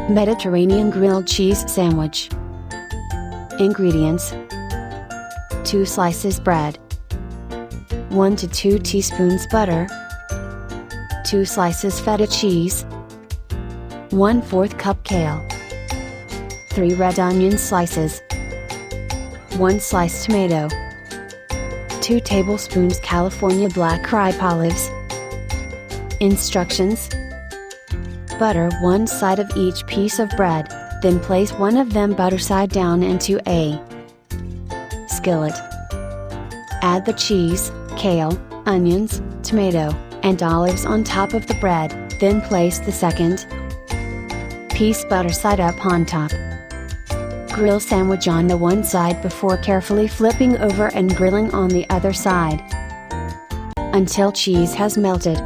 Mediterranean grilled cheese sandwich. Ingredients: 2 slices bread, 1 to 2 teaspoons butter, 2 slices feta cheese, 1/4 cup kale, 3 red onion slices, 1 sliced tomato, 2 tablespoons California black ripe olives. Instructions: butter one side of each piece of bread, then place one of them butter side down into a skillet. Add the cheese, kale, onions, tomato, and olives on top of the bread, then place the second piece butter side up on top. Grill sandwich on the one side before carefully flipping over and grilling on the other side until cheese has melted.